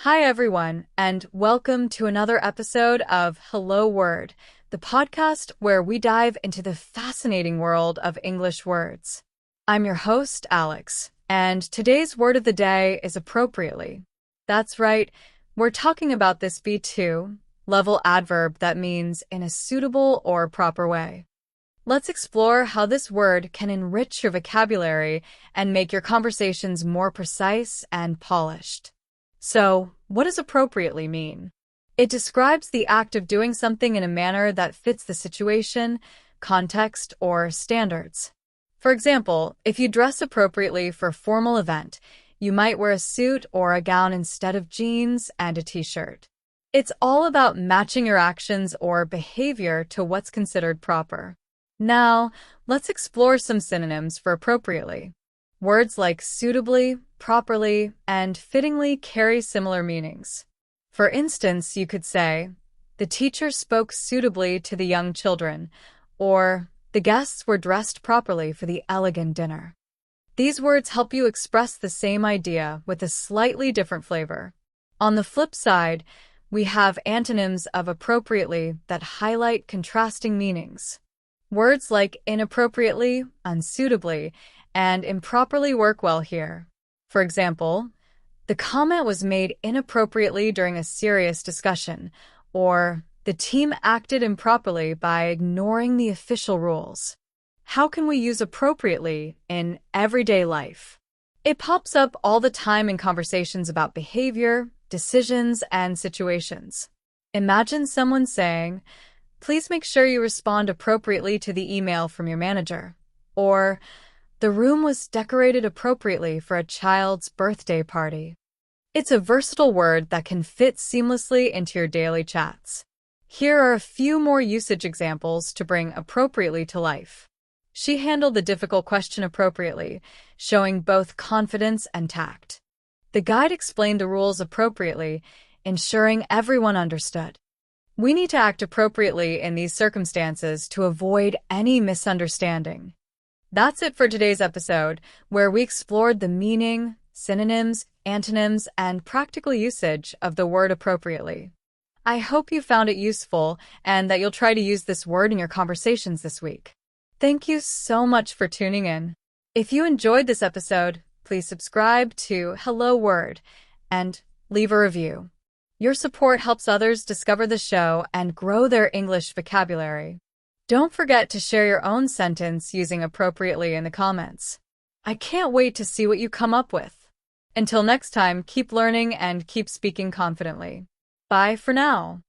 Hi, everyone, and welcome to another episode of Hello Word, the podcast where we dive into the fascinating world of English words. I'm your host, Alex, and today's word of the day is appropriately. That's right, we're talking about this B2 level adverb that means in a suitable or proper way. Let's explore how this word can enrich your vocabulary and make your conversations more precise and polished. So, what does appropriately mean? It describes the act of doing something in a manner that fits the situation, context, or standards. For example, if you dress appropriately for a formal event, you might wear a suit or a gown instead of jeans and a t-shirt. It's all about matching your actions or behavior to what's considered proper. Now, let's explore some synonyms for appropriately. Words like suitably, properly, and fittingly carry similar meanings. For instance, you could say, the teacher spoke suitably to the young children, or the guests were dressed properly for the elegant dinner. These words help you express the same idea with a slightly different flavor. On the flip side, we have antonyms of appropriately that highlight contrasting meanings. Words like inappropriately, unsuitably, and improperly work well here. For example, the comment was made inappropriately during a serious discussion, or the team acted improperly by ignoring the official rules. How can we use appropriately in everyday life? It pops up all the time in conversations about behavior, decisions, and situations. Imagine someone saying, "Please make sure you respond appropriately to the email from your manager," or "The room was decorated appropriately for a child's birthday party." It's a versatile word that can fit seamlessly into your daily chats. Here are a few more usage examples to bring appropriately to life. She handled the difficult question appropriately, showing both confidence and tact. The guide explained the rules appropriately, ensuring everyone understood. We need to act appropriately in these circumstances to avoid any misunderstanding. That's it for today's episode, where we explored the meaning, synonyms, antonyms, and practical usage of the word appropriately. I hope you found it useful and that you'll try to use this word in your conversations this week. Thank you so much for tuning in. If you enjoyed this episode, please subscribe to Hello Word and leave a review. Your support helps others discover the show and grow their English vocabulary. Don't forget to share your own sentence using appropriately in the comments. I can't wait to see what you come up with. Until next time, keep learning and keep speaking confidently. Bye for now.